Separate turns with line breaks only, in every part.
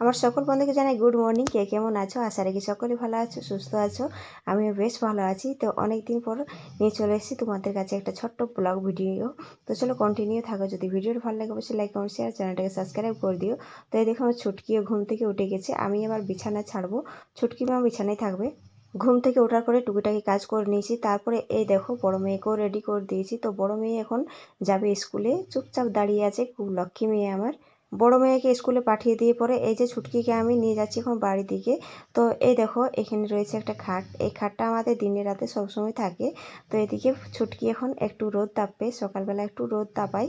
আমার সকল বন্ধুকে জানাই গুড মর্নিং। কে কেমন আছো? আশা রাখি সকলে ভালো আছো, সুস্থ আছো। আমিও বেশ ভালো আছি। তো অনেক দিন পর নিয়ে চলে এসেছি তোমাদের কাছে একটা ছোট্ট ব্লগ ভিডিও। তো চলো কন্টিনিউ থাকো। যদি ভিডিওটা ভালো লাগে অবশ্যই লাইক কমেন্ট শেয়ার, চ্যানেলটাকে সাবস্ক্রাইব করে দিও। তো এই দেখো আমার ছুটকিও ঘুম থেকে উঠে গেছে। আমি এবার বিছানা ছাড়বো, ছুটকি মা বিছানায় থাকবে। ঘুম থেকে ওঠার পরে টুকিটাকি কাজ করে নিয়েছি। তারপরে এই দেখো বড় মেয়েকেও রেডি করে দিয়েছি। তো বড় মেয়ে এখন যাবে স্কুলে, চুপচাপ দাঁড়িয়ে আছে, খুব লক্ষ্মী মেয়ে আমার। বড় মেয়েকে স্কুলে পাঠিয়ে দিয়ে পরে এই যে ছুটকিকে আমি নিয়ে যাচ্ছি এখন বাড়ির দিকে। তো এই দেখো এখানে রয়েছে একটা খাট। এই খাটটা আমাদের দিনে রাতে সবসময় থাকে। তো এদিকে ছুটকি এখন একটু রোদ তাপবে, সকালবেলা একটু রোদ তাপাই।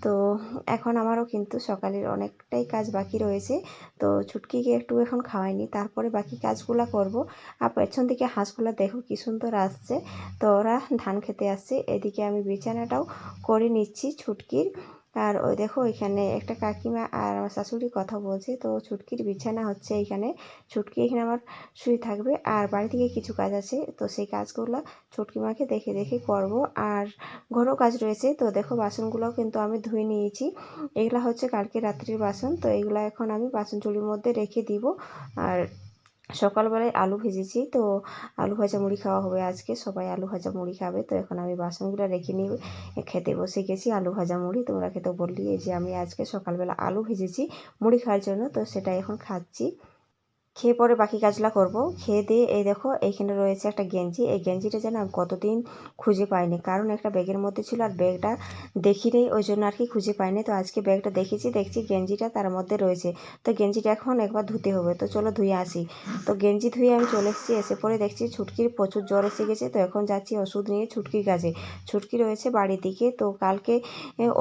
তো এখন আমারও কিন্তু সকালের অনেকটাই কাজ বাকি রয়েছে। তো ছুটকিকে একটু এখন খাওয়াইনি, তারপরে বাকি কাজগুলো করব। আর পেছন দিকে হাঁসগুলো দেখো কি সুন্দর আসছে। তো ওরা ধান খেতে আসছে। এদিকে আমি বিছানাটাও করে নিচ্ছি ছুটকির। আর ওই দেখো এখানে একটা কাকিমা আর আমার শাশুড়ি কথা বলছে। তো ছুটকির বিছানা হচ্ছে এইখানে। ছুটকি এখানে আমার শুয়ে থাকবে। আর বাড়ি থেকে কিছু কাজ আছে, তো সেই কাজগুলো ছুটকি মাকে দেখে দেখে করব। আর ঘরও কাজ রয়েছে। তো দেখো বাসনগুলোও কিন্তু আমি ধুয়ে নিয়েছি। এগুলো হচ্ছে কালকে রাত্রির বাসন। তো এগুলো এখন আমি বাসন ঝুড়ির মধ্যে রেখে দিব। আর সকালবেলায় আলু ভেজেছি। তো আলু ভাজা মুড়ি খাওয়া হবে আজকে, সবাই আলু ভাজা মুড়ি খাবে। তো এখন আমি বাসনগুলো রেখে নিয়ে খেতে বসে গেছি আলু ভাজা মুড়ি। তোমরা খেতে বললি এই যে আমি আজকে সকালবেলা আলু ভেজেছি মুড়ি খাওয়ার জন্য। তো সেটা এখন খাচ্ছি। খেয়ে পরে বাকি কাজগুলো করব। খেয়ে দিয়ে এই দেখো এইখানে রয়েছে একটা গেঞ্জি। এই গেঞ্জিটা যেন আমি কতদিন খুঁজে পাইনি, কারণ একটা ব্যাগের মধ্যে ছিল আর ব্যাগটা দেখি নেই, ওই জন্য আর কি খুঁজে পাইনি। তো আজকে ব্যাগটা দেখেছি, দেখছি গেঞ্জিটা তার মধ্যে রয়েছে। তো গেঞ্জিটা এখন একবার ধুতে হবে। তো চলো ধুয়ে আসি। তো গেঞ্জি ধুয়ে আমি চলে এসেছি। এসে পরে দেখছি ছুটকির প্রচুর জ্বর এসে গেছে। তো এখন যাচ্ছি ওষুধ নিয়ে ছুটকির কাছে। ছুটকি রয়েছে বাড়ির দিকে। তো কালকে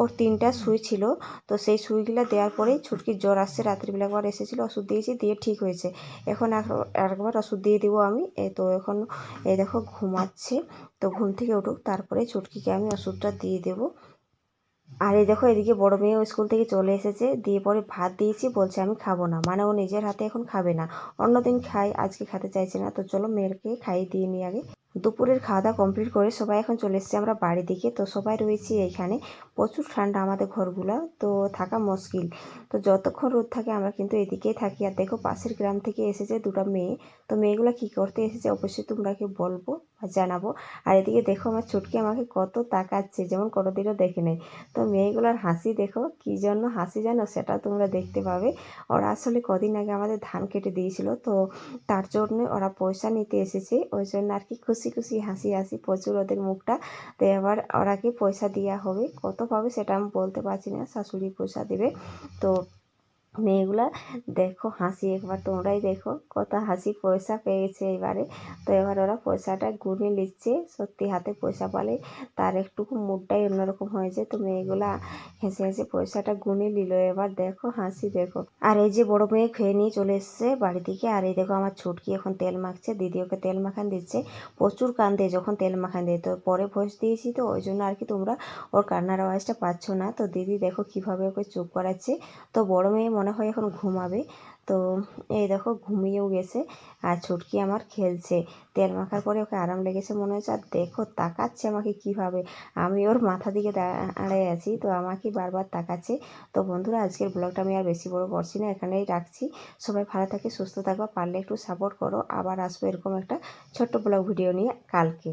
ওর 3টা সুই ছিল। তো সেই সুইগুলো দেওয়ার পরেই ছুটকির জ্বর আসছে। রাত্রিবেলা একবার এসেছিলো, ওষুধ দিয়েছি, দিয়ে ঠিক হয়েছে। এখন আরেকবার ওষুধ দিয়ে দিব আমি। তো এখন এই দেখো ঘুমাচ্ছে। তো ঘুম থেকে উঠুক, তারপরে ছুটকিকে আমি ওষুধটা দিয়ে দেবো। আর এই দেখো এদিকে বড় মেয়েও স্কুল থেকে চলে এসেছে। দিয়ে পরে ভাত দিয়েছি, বলছে আমি খাবো না, মানে ও নিজের হাতে এখন খাবে না। অন্যদিন খাই, আজকে খেতে চাইছে না। তো চলো মেয়েকে খাইয়ে দিয়ে নিই আগে। দুপুরের খাওয়া দাওয়া কমপ্লিট করে সবাই এখন চলে এসেছি আমরা বাড়ির দিকে। তো সবাই রয়েছি এইখানে। প্রচুর ঠান্ডা আমাদের ঘরগুলা, তো থাকা মুশকিল। তো যতক্ষণ রোদ থাকে আমরা কিন্তু এদিকেই থাকি। আর দেখো পাশের গ্রাম থেকে এসেছে দুটো মেয়ে। তো মেয়েগুলো কী করতে এসেছে অবশ্যই তোমরাকে বলবো বা জানাবো। আর এদিকে দেখো আমার ছুটকি আমাকে কত তাকাচ্ছে, যেমন কোনোদিনও দেখে নেই। তো মেয়েগুলোর হাসি দেখো, কী জন্য হাসি জানো, সেটা তোমরা দেখতে পাবে। ওরা আসলে কদিন আগে আমাদের ধান কেটে দিয়েছিল। তো তার জন্য ওরা পয়সা নিতে এসেছে, ওই জন্য আর কি খুশি খুশি হাসি হাসি প্রচুর ওদের মুখটা। তো এবার ওরাকে পয়সা দেওয়া হবে, কত পাবে সেটা আমি বলতে পারছি না, শাশুড়ি পয়সা দেবে। তো মেয়েগুলা দেখো হাসি, একবার তোমরাই দেখো কত হাসি, পয়সা পেয়েছে এবারে। তো এবার ওরা পয়সাটা গুনে নিচ্ছে। সত্যি হাতে পয়সা পালে তার একটুকু মুডটাই অন্যরকম হয়ে যায়। তো মেয়েগুলা হেসে হেসে পয়সাটা গুনে নিল। এবার দেখো হাসি দেখো। আর এই যে বড় মেয়ে খেয়ে নিয়ে চলে এসছে বাড়ি থেকে। আর এই দেখো আমার ছুটকি এখন তেল মাখছে, দিদি ওকে তেল মাখান দিচ্ছে। প্রচুর কান্দে যখন তেল মাখান দেয়। তো পরে ভয়েস দিয়েছি, তো ওই জন্য আর কি তোমরা ওর কান্নার আওয়াজটা পাচ্ছ না। তো দিদি দেখো কিভাবে ওকে চুপ করাচ্ছে। তো বড় মেয়ে মনে হয় এখন ঘুমাবে। তো এই দেখো ঘুমিয়েও গেছে। আর ছুটকি আমার খেলছে, তেল মাখার পরে ওকে আরাম লেগেছে মনে হচ্ছে। আর দেখো তাকাচ্ছে আমাকে কিভাবে, আমি ওর মাথা দিকে দাঁড়িয়ে আছি, তো আমাকে বারবার তাকাচ্ছে। তো বন্ধুরা আজকের ব্লগটা আমি আর বেশি বড় করছি না, এখানেই রাখছি। সবাই ভালো থাকে, সুস্থ থাকো, পারলে একটু সাপোর্ট করো। আবার আসবো এরকম একটা ছোট্ট ব্লগ ভিডিও নিয়ে কালকে।